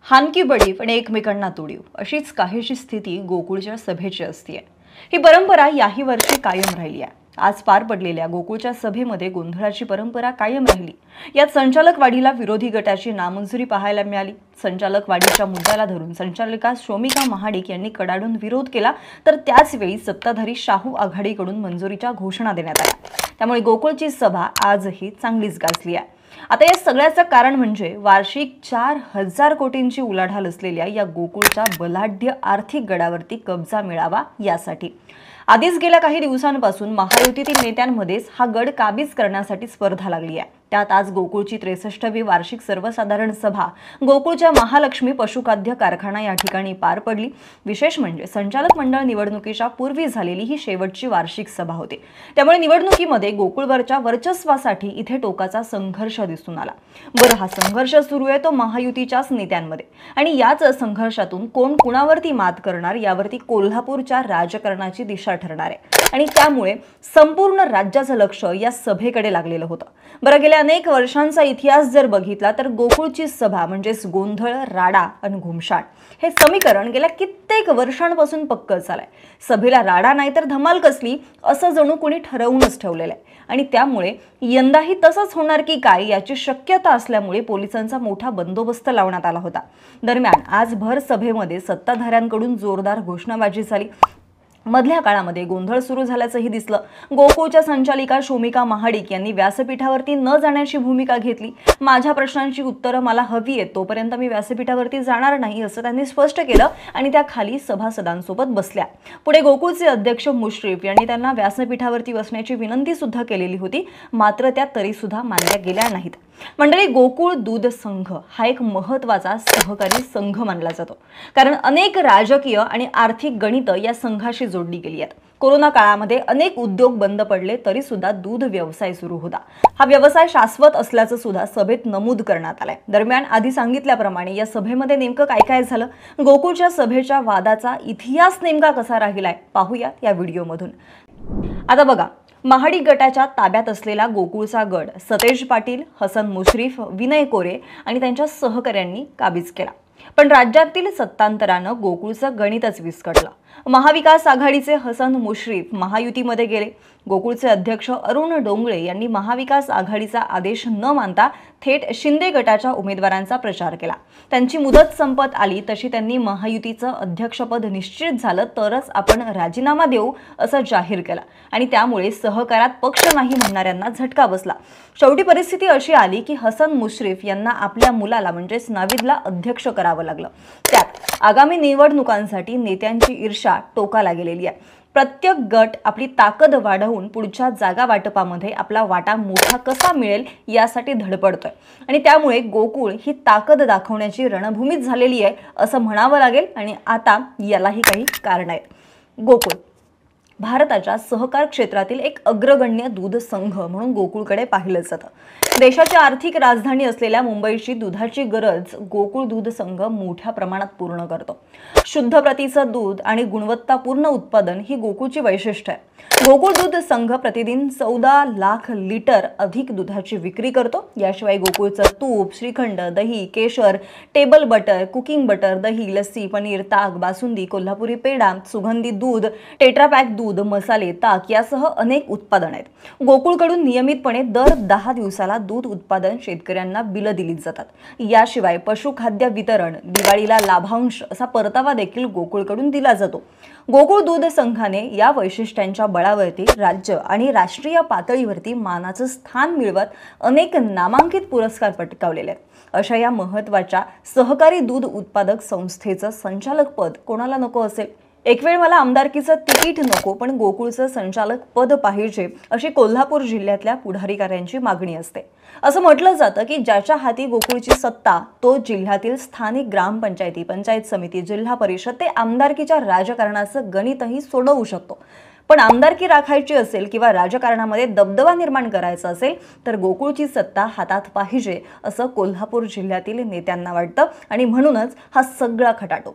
हानकी बडी पण एकमेकांना तोडीव अशीच काहीशी स्थिती गोकुळच्या सभेची असते। ही परंपरा याही वर्षी कायम राहिली आहे। आज पार पडलेल्या गोकुळच्या सभेमध्ये गोंधळाची परंपरा कायम राहिली। यात संचालक वाढीला विरोधी गटाची नामंजुरी पाहायला मिळाली। संचालक वाढीच्या मुद्द्याला धरून संचालिका शोमिका महाडिक यांनी कडाडून विरोध केला, तर त्याच वेळी सत्ताधारी शाहू आघाडीकडून मंजुरीच्या घोषणा देण्यात आल्या। त्यामुळे गोकुळची सभा आजही चांगलीच गाजली आहे। आता या सगळ्याचं कारण म्हणजे वार्षिक 4000 कोटींची उलाढाल असलेल्या या गोकुळच्या बलाढ्य आर्थिक गडावरती कब्जा मिळावा यासाठी। आधीच गेल्या काही दिवसांपासून महायुतीतील नेत्यांमध्येच हा गड काबीज करण्यासाठी स्पर्धा लागली आहे। त्यात आज गोकुळची 63वी वार्षिक सर्वसाधारण सभा गोकुळच्या महालक्ष्मी पशुखाद्य कारखाना या ठिकाणी पार पडली। विशेष म्हणजे संचालक मंडळ निवडणुकीच्या पूर्वी झालेली ही शेवटची वार्षिक सभा होती। त्यामुळे निवडणुकीमध्ये गोकुळवरच्या वर्चस्वासाठी इथे टोकाचा संघर्ष दिसून आला। बरं, हा संघर्ष सुरू आहे तो महायुतीच्याच नेत्यांमध्ये, आणि याच संघर्षातून कोण कुणावरती मात करणार यावरती कोल्हापूरच्या राजकारणाची दिशा ठरणार आहे। आणि त्यामुळे संपूर्ण राज्याचं लक्ष या सभेकडे लागलेलं होतं। बरं, गेल्या अनेक वर्षांचा इतिहास जर बघितला तर गोकुळची सभा म्हणजेच गोंधळ, राडा आणि घुमशाण हे समीकरण गेल्या कित्येक वर्षांपासून पक्कं झालंय। सभेला राडा नाही तर धमाल कसली असं जणू कोणी ठरवूनच ठेवलेलं आहे, आणि त्यामुळे यंदाही तसंच होणार की काय याची शक्यता असल्यामुळे पोलिसांचा मोठा बंदोबस्त लावण्यात आला होता। दरम्यान आज भर सभेमध्ये सत्ताधाऱ्यांकडून जोरदार घोषणाबाजी झाली। मधल्या काळामध्ये गोंधळ सुरू झाल्याचंही दिसलं। गोकुळच्या संचालिका शोमिका महाडिक यांनी व्यासपीठावरती न जाण्याची भूमिका घेतली। माझ्या प्रश्नांची उत्तरं मला हवी आहेत, तोपर्यंत मी व्यासपीठावरती जाणार नाही असं त्यांनी स्पष्ट केलं, आणि त्या खाली सभासदांसोबत बसल्या। पुढे गोकुळचे अध्यक्ष मुश्रीफ यांनी त्यांना व्यासपीठावरती बसण्याची विनंती सुद्धा केलेली होती, मात्र त्या तरी सुद्धा मानल्या गेल्या नाहीत। मंडळी, गोकुळ दूध संघ हा एक महत्त्वाचा सहकारी संघ मानला जातो, कारण अनेक राजकीय आणि आर्थिक गणित या संघाशी जोडली गेली आहेत। कोरोना काळामध्ये अनेक उद्योग बंद पडले तरी सुद्धा दूध व्यवसाय सुरू होता। हा व्यवसाय शाश्वत असल्याचं सुद्धा सभेत नमूद करण्यात आलंय। दरम्यान आधी सांगितल्याप्रमाणे या सभेमध्ये नेमकं काय काय झालं, गोकुळच्या सभेच्या वादाचा इतिहास नेमका कसा राहिलाय पाहूयात या व्हिडिओमधून। आता बघा, महाडिक गटाच्या ताब्यात असलेला गोकुळचा गड सतेज पाटील, हसन मुश्रीफ, विनय कोरे आणि त्यांच्या सहकाऱ्यांनी काबीज केला। पण राज्यातील सत्तांतरानं गोकुळचं गणितच विस्कटलं। महाविकास आघाडीचे हसन मुश्रीफ महायुतीमध्ये गेले। गोकुळचे अध्यक्ष अरुण डोंगळे यांनी महाविकास आघाडीचा आदेश न मानता थेट शिंदे गटाच्या उमेदवारांचा प्रचार केला। त्यांची मुदत संपत आली तशी त्यांनी महायुतीचं अध्यक्षपद निश्चित झालं तरच आपण राजीनामा देऊ असं जाहीर केलं, आणि त्यामुळे सहकारात पक्ष नाही म्हणणाऱ्यांना झटका बसला। शेवटी परिस्थिती अशी आली की हसन मुश्रीफ यांना आपल्या मुलाला म्हणजेच नाविदला अध्यक्ष करावं लागलं। त्यात आगामी निवडणुकांसाठी नेत्यांची ईर्ष्या टोकाला गेलेली आहे। प्रत्येक गट आपली ताकद वाढवून पुढच्या जागा वाटपामध्ये आपला वाटा मोठा कसा मिळेल यासाठी धडपडतोय, आणि त्यामुळे गोकुळ ही ताकद दाखवण्याची रणभूमीच झालेली आहे असं म्हणावं लागेल। आणि आता यालाही काही कारण आहेत। गोकुळ भारताच्या सहकार क्षेत्रातील एक अग्रगण्य दूध संघ म्हणून गोकुळकडे पाहिलं जातं। देशाची आर्थिक राजधानी असलेल्या मुंबईची दुधाची गरज गोकुळ दूध संघ मोठ्या प्रमाणात पूर्ण करतो। शुद्ध प्रतीचं दूध आणि गुणवत्तापूर्ण उत्पादन ही गोकुळची वैशिष्ट्य आहे। गोकुळ दूध संघ प्रतिदिन 14 लाख लिटर अधिक दुधाची विक्री करतो। याशिवाय गोकुळचं तूप, श्रीखंड, दही, केशर, टेबल बटर, कुकिंग बटर, दही, लस्सी, पनीर, ताक, बासुंदी, कोल्हापुरी पेढा, सुगंधी दूध, टेट्रापॅक दूध, मसाले, ताक यासह अनेक उत्पादन आहेत। गोकुळकडून नियमितपणे दर 10 दिवसाला दूध उत्पादन शेतकऱ्यांना बिलं दिली जातात। याशिवाय पशुखाद्य वितरण, दिवाळीला लाभांश असा परतावा देखील गोकुळकडून दिला जातो। गोकुळ दूध संघाने या वैशिष्ट्यांच्या बळावरती राज्य आणि राष्ट्रीय पातळीवरती मानाचं स्थान मिळवत अनेक नामांकित पुरस्कार पटकावलेले आहेत। अशा या महत्त्वाच्या सहकारी दूध उत्पादक संस्थेचं संचालक पद कोणाला नको असेल? एक वेळ मला आमदारकीचं तिकीट नको पण गोकुळचं संचालक पद पाहिजे अशी कोल्हापूर जिल्ह्यातल्या पुढारीकाऱ्यांची मागणी असते। असं म्हटलं जातं की ज्याच्या हाती गोकुळची सत्ता तो जिल्ह्यातील स्थानिक ग्रामपंचायती, पंचायत समिती, जिल्हा परिषद ते आमदारकीच्या राजकारणाचं गणितही सोडवू शकतो। पण आमदारकी राखायची असेल किंवा राजकारणामध्ये दबदबा निर्माण करायचा असेल तर गोकुळची सत्ता हातात पाहिजे असं कोल्हापूर जिल्ह्यातील नेत्यांना वाटतं, आणि म्हणूनच हा सगळा खटाटोप।